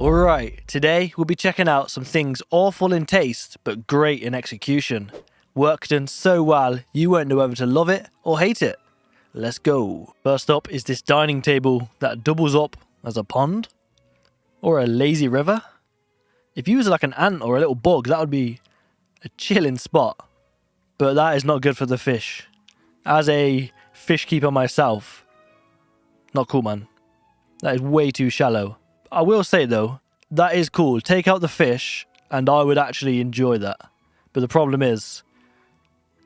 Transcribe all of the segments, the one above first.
Alright, today we'll be checking out some things awful in taste but great in execution. Work done so well you won't know whether to love it or hate it. Let's go. First up is this dining table that doubles up as a pond or a lazy river. If you was like an ant or a little bug, that would be a chilling spot. But that is not good for the fish. As a fish keeper myself, not cool, man. That is way too shallow. I will say though, that is cool. Take out the fish and I would actually enjoy that. But the problem is,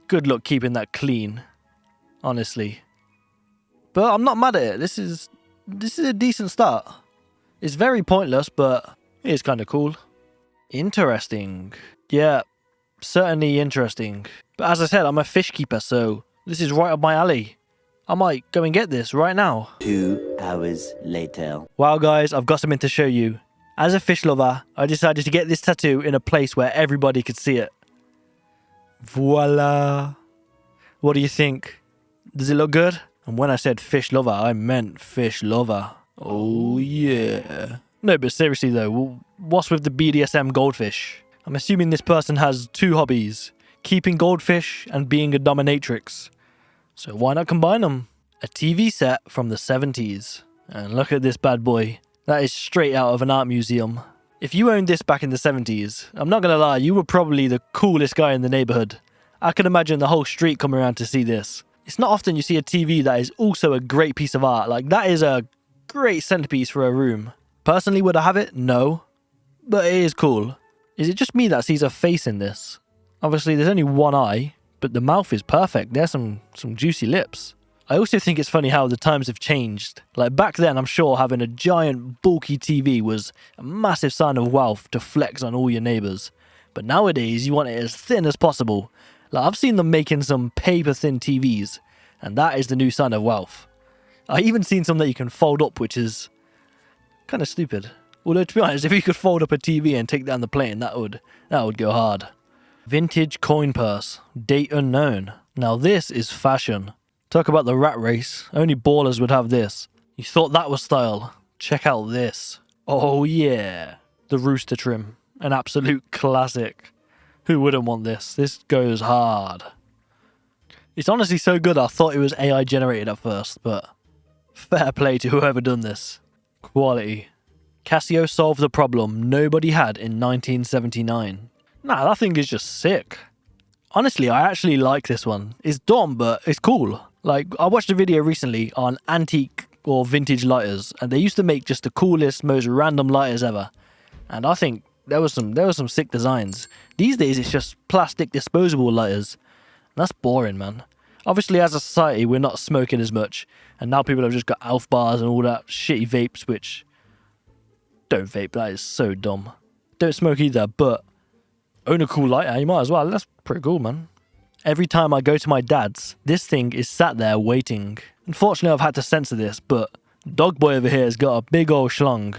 good luck keeping that clean, honestly. But I'm not mad at it. This is a decent start. It's very pointless, but it is kind of cool. Interesting. Yeah, certainly interesting. But as I said, I'm a fish keeper, so this is right up my alley. I might go and get this right now. 2 hours later. Wow guys, I've got something to show you. As a fish lover, I decided to get this tattoo in a place where everybody could see it. Voila. What do you think? Does it look good? And when I said fish lover, I meant fish lover. Oh yeah. No, but seriously though, what's with the BDSM goldfish? I'm assuming this person has two hobbies. Keeping goldfish and being a dominatrix. So why not combine them? A TV set from the 70s. And look at this bad boy. That is straight out of an art museum. If you owned this back in the 70s, I'm not gonna lie, you were probably the coolest guy in the neighborhood. I can imagine the whole street coming around to see this. It's not often you see a TV that is also a great piece of art. Like, that is a great centerpiece for a room. Personally, would I have it? No. But it is cool. Is it just me that sees a face in this? Obviously, there's only one eye, but the mouth is perfect. There's some juicy lips. I also think it's funny how the times have changed. Like, back then, I'm sure having a giant, bulky TV was a massive sign of wealth to flex on all your neighbors. But nowadays, you want it as thin as possible. Like, I've seen them making some paper-thin TVs, and that is the new sign of wealth. I even seen some that you can fold up, which is kind of stupid. Although, to be honest, if you could fold up a TV and take down the plane, that would go hard. Vintage coin purse, date unknown. Now this is fashion. Talk about the rat race, only ballers would have this. You thought that was style? Check out this. Oh yeah, the rooster trim, an absolute classic. Who wouldn't want this? This goes hard. It's honestly so good I thought it was AI generated at first, but fair play to whoever done this. Quality. Casio solved the problem nobody had in 1979. Nah, that thing is just sick. Honestly, I actually like this one. It's dumb, but it's cool. Like, I watched a video recently on antique or vintage lighters, and they used to make just the coolest, most random lighters ever. And I think there was some sick designs. These days, it's just plastic disposable lighters. And that's boring, man. Obviously, as a society, we're not smoking as much, and now people have just got Alf bars and all that shitty vapes, which... Don't vape, that is so dumb. Don't smoke either, but... Own a cool lighter, you might as well. That's pretty cool, man. Every time I go to my dad's, this thing is sat there waiting. Unfortunately, I've had to censor this, but Dog Boy over here has got a big old schlong.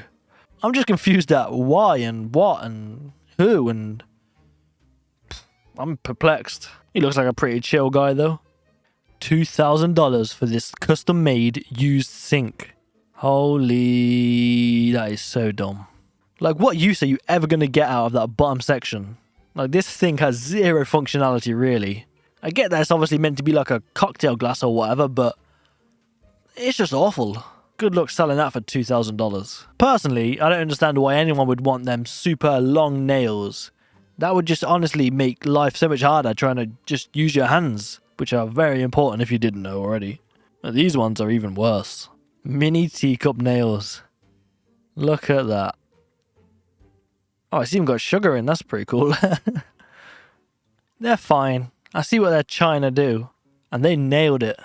I'm just confused at why and what and who, and I'm perplexed. He looks like a pretty chill guy though. $2,000 for this custom-made used sink. Holy, that is so dumb. Like, what use are you ever going to get out of that bottom section? Like, this thing has zero functionality, really. I get that it's obviously meant to be like a cocktail glass or whatever, but it's just awful. Good luck selling that for $2,000. Personally, I don't understand why anyone would want them super long nails. That would just honestly make life so much harder trying to just use your hands, which are very important if you didn't know already. But these ones are even worse. Mini teacup nails. Look at that. Oh, it's even got sugar in. That's pretty cool. They're fine. I see what they're trying to do. And they nailed it.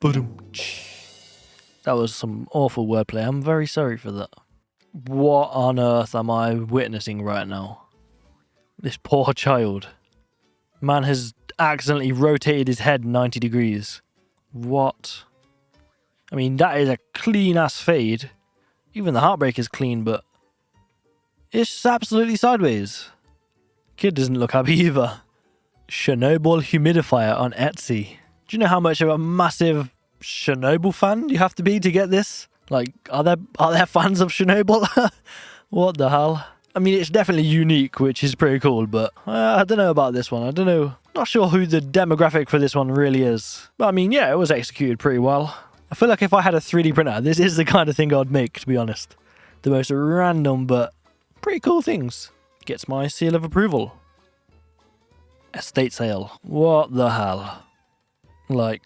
That was some awful wordplay. I'm very sorry for that. What on earth am I witnessing right now? This poor child. Man has accidentally rotated his head 90 degrees. What? I mean, that is a clean-ass fade. Even the heartbreak is clean, but... it's just absolutely sideways. Kid doesn't look happy either. Chernobyl humidifier on Etsy. Do you know how much of a massive Chernobyl fan you have to be to get this? Like, are there fans of Chernobyl? What the hell? I mean, it's definitely unique, which is pretty cool, but I don't know about this one. I don't know. Not sure who the demographic for this one really is. But I mean, yeah, it was executed pretty well. I feel like if I had a 3D printer, this is the kind of thing I'd make, to be honest. The most random but pretty cool things. Gets my seal of approval. Estate sale. What the hell? Like,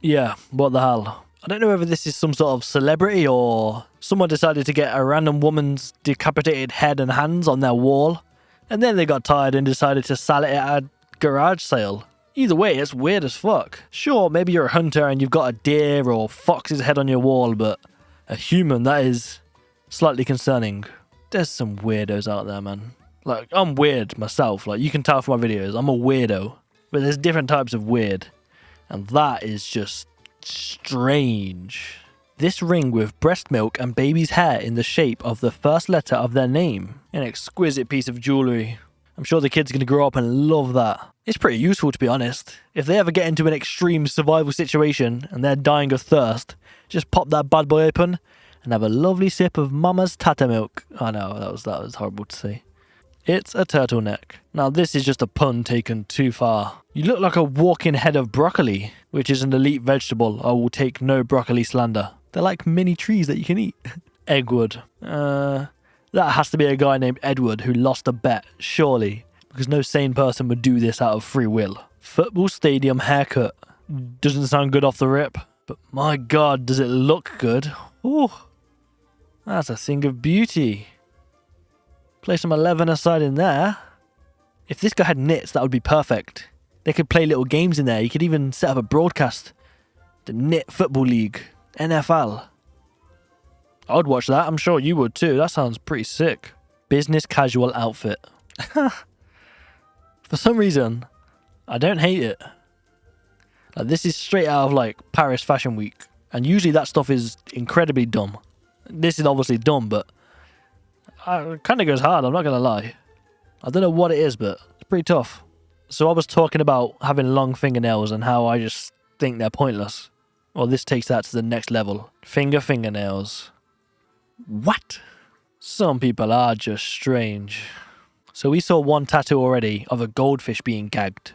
yeah, what the hell? I don't know whether this is some sort of celebrity or someone decided to get a random woman's decapitated head and hands on their wall, and then they got tired and decided to sell it at a garage sale. Either way, it's weird as fuck. Sure, maybe you're a hunter and you've got a deer or fox's head on your wall, but a human, that is slightly concerning. There's some weirdos out there, man. Like, I'm weird myself. Like, you can tell from my videos, I'm a weirdo. But there's different types of weird. And that is just strange. This ring with breast milk and baby's hair in the shape of the first letter of their name. An exquisite piece of jewellery. I'm sure the kid's going to grow up and love that. It's pretty useful, to be honest. If they ever get into an extreme survival situation and they're dying of thirst, just pop that bad boy open and have a lovely sip of mama's tata milk. I know, that was horrible to say. It's a turtleneck. Now this is just a pun taken too far. You look like a walking head of broccoli, which is an elite vegetable. I will take no broccoli slander. They're like mini trees that you can eat. Eggwood. That has to be a guy named Edward who lost a bet, surely. Because no sane person would do this out of free will. Football stadium haircut. Doesn't sound good off the rip. But my god, does it look good. Ooh. That's a thing of beauty. Play some 11 aside in there. If this guy had knits, that would be perfect. They could play little games in there. You could even set up a broadcast. The Knit Football League. NFL. I would watch that. I'm sure you would too. That sounds pretty sick. Business casual outfit. For some reason, I don't hate it. Like, this is straight out of like Paris Fashion Week. And usually that stuff is incredibly dumb. This is obviously dumb, but it kind of goes hard, I'm not going to lie. I don't know what it is, but it's pretty tough. So I was talking about having long fingernails and how I just think they're pointless. Well, this takes that to the next level. Fingernails. What? Some people are just strange. So we saw one tattoo already of a goldfish being gagged.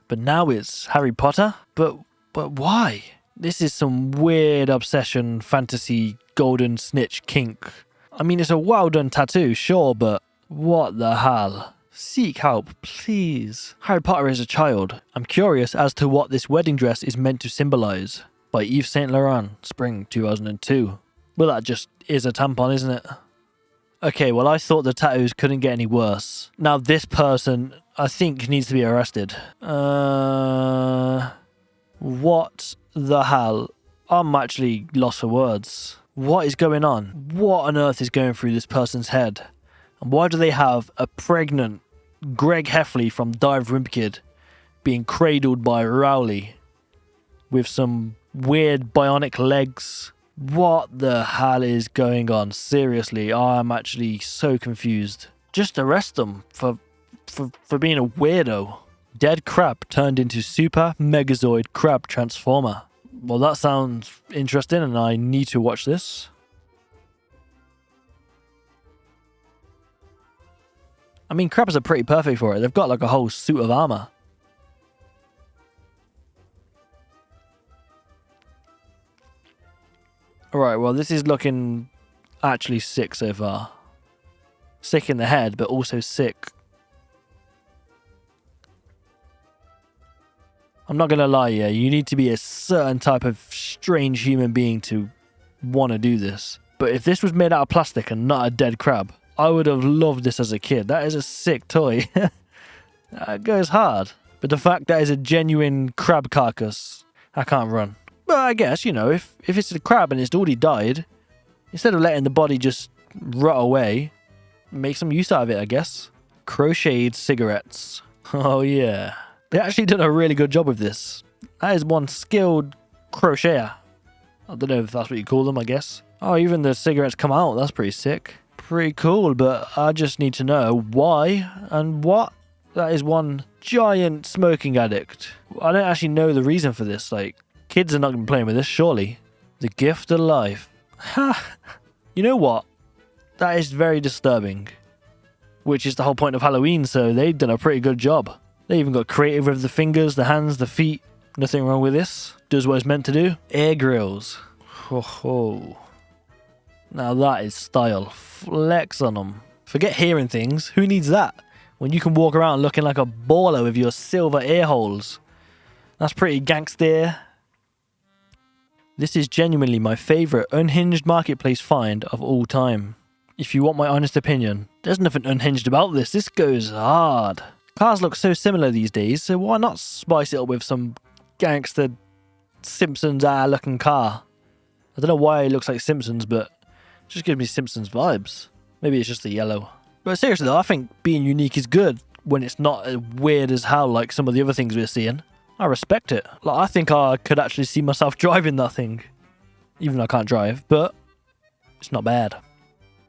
But now it's Harry Potter? But why? This is some weird obsession, fantasy, golden snitch kink. I mean, it's a well done tattoo, sure, but what the hell? Seek help, please. Harry Potter is a child. I'm curious as to what this wedding dress is meant to symbolize. By Yves Saint Laurent, spring 2002. Well, that just is a tampon, isn't it? Okay, well, I thought the tattoos couldn't get any worse. Now, this person, I think, needs to be arrested. What the hell? I'm actually lost for words. What is going on? What on earth is going through this person's head? And why do they have a pregnant Greg Heffley from Dive Rimp Kid being cradled by Rowley with some weird bionic legs? What the hell is going on? Seriously, I'm actually so confused. Just arrest them for being a weirdo. Dead crab turned into super megazoid crab transformer. Well, that sounds interesting and I need to watch this. I mean, crabs are pretty perfect for it. They've got like a whole suit of armor. Alright, well, this is looking actually sick so far. Sick in the head, but also sick. I'm not going to lie, yeah, you need to be a certain type of strange human being to want to do this. But if this was made out of plastic and not a dead crab, I would have loved this as a kid. That is a sick toy. That goes hard. But the fact that it's a genuine crab carcass, I can't run. But I guess, you know, if it's a crab and it's already died, instead of letting the body just rot away, make some use out of it, I guess. Crocheted cigarettes. Oh yeah. They actually done a really good job with this. That is one skilled crocheter. I don't know if that's what you call them, I guess. Oh, even the cigarettes come out. That's pretty sick. Pretty cool, but I just need to know why and what. That is one giant smoking addict. I don't actually know the reason for this. Like, kids are not going to be playing with this, surely. The gift of life. Ha! You know what? That is very disturbing. Which is the whole point of Halloween, so they've done a pretty good job. They even got creative with the fingers, the hands, the feet. Nothing wrong with this. Does what it's meant to do. Air grills. Ho ho. Now that is style. Flex on them. Forget hearing things. Who needs that? When you can walk around looking like a baller with your silver ear holes. That's pretty gangster. This is genuinely my favourite unhinged marketplace find of all time. If you want my honest opinion, there's nothing unhinged about this. This goes hard. Cars look so similar these days, so why not spice it up with some gangster Simpsons looking car? I don't know why it looks like Simpsons, but it just gives me Simpsons vibes. Maybe it's just the yellow. But seriously though, I think being unique is good when it's not as weird as hell like some of the other things we're seeing. I respect it. Like, I think I could actually see myself driving that thing. Even though I can't drive, but it's not bad.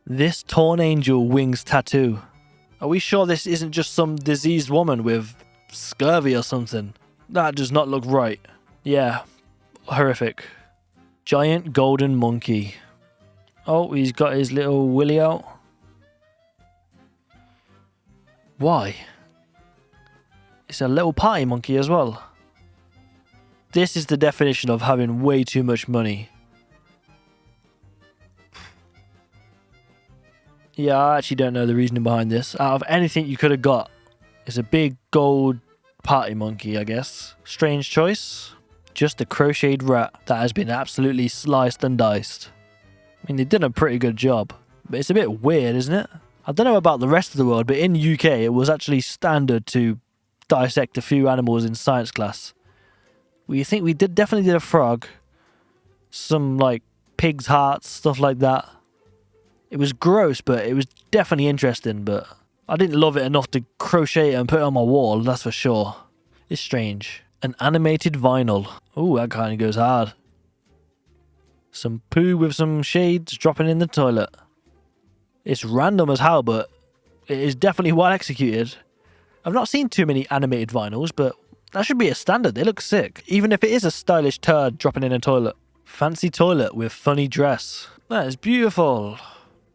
This Torn Angel wings tattoo. Are we sure this isn't just some diseased woman with scurvy or something? That does not look right. Yeah, horrific. Giant golden monkey. Oh, he's got his little willy out. Why? It's a little party monkey as well. This is the definition of having way too much money. Yeah, I actually don't know the reasoning behind this. Out of anything you could have got, it's a big gold party monkey, I guess. Strange choice. Just a crocheted rat that has been absolutely sliced and diced. I mean, they did a pretty good job, but it's a bit weird, isn't it? I don't know about the rest of the world, but in UK, it was actually standard to dissect a few animals in science class. We think we definitely did a frog, some like pig's hearts, stuff like that. It was gross, but it was definitely interesting, but I didn't love it enough to crochet it and put it on my wall, that's for sure. It's strange. An animated vinyl. Ooh, that kind of goes hard. Some poo with some shades dropping in the toilet. It's random as hell, but it is definitely well executed. I've not seen too many animated vinyls, but that should be a standard. They look sick, even if it is a stylish turd dropping in a toilet. Fancy toilet with funny dress. That is beautiful.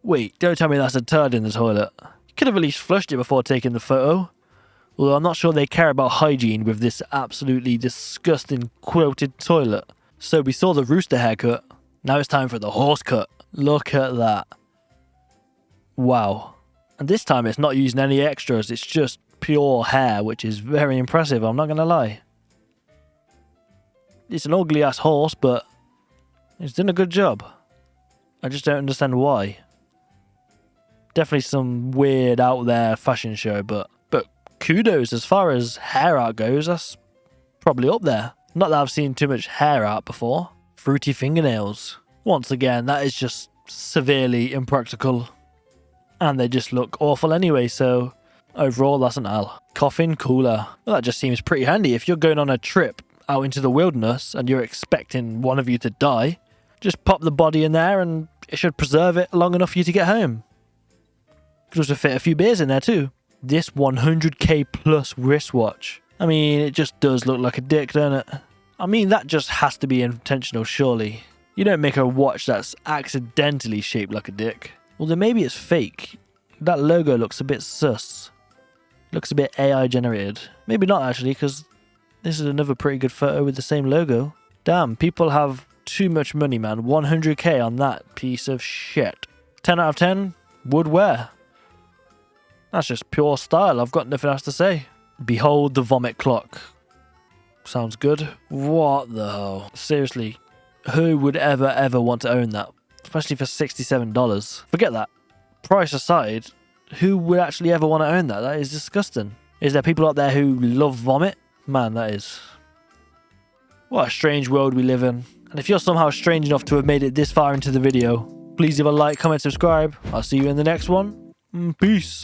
Wait, don't tell me that's a turd in the toilet. You could have at least flushed it before taking the photo. Although I'm not sure they care about hygiene with this absolutely disgusting quilted toilet. So we saw the rooster haircut. Now it's time for the horse cut. Look at that. Wow. And this time it's not using any extras. It's just pure hair, which is very impressive, I'm not going to lie. It's an ugly ass horse, but it's done a good job. I just don't understand why. Definitely some weird out there fashion show, but kudos as far as hair art goes, that's probably up there. Not that I've seen too much hair art before. Fruity fingernails. Once again, that is just severely impractical. And they just look awful anyway, so overall that's an L. Coffin cooler. Well, that just seems pretty handy. If you're going on a trip out into the wilderness and you're expecting one of you to die, just pop the body in there and it should preserve it long enough for you to get home. Could also fit a few beers in there too. This 100k plus wristwatch. I mean, it just does look like a dick, don't it? I mean, that just has to be intentional, surely. You don't make a watch that's accidentally shaped like a dick. Although maybe it's fake. That logo looks a bit sus. Looks a bit AI generated. Maybe not actually, because this is another pretty good photo with the same logo. Damn, people have too much money, man. 100k on that piece of shit. 10 out of 10 would wear. That's just pure style. I've got nothing else to say. Behold the vomit clock. Sounds good. What the hell? Seriously, who would ever want to own that? Especially for $67. Forget that. Price aside, who would actually ever want to own that? That is disgusting. Is there people out there who love vomit? Man, that is... What a strange world we live in. And if you're somehow strange enough to have made it this far into the video, please leave a like, comment, subscribe. I'll see you in the next one. Peace.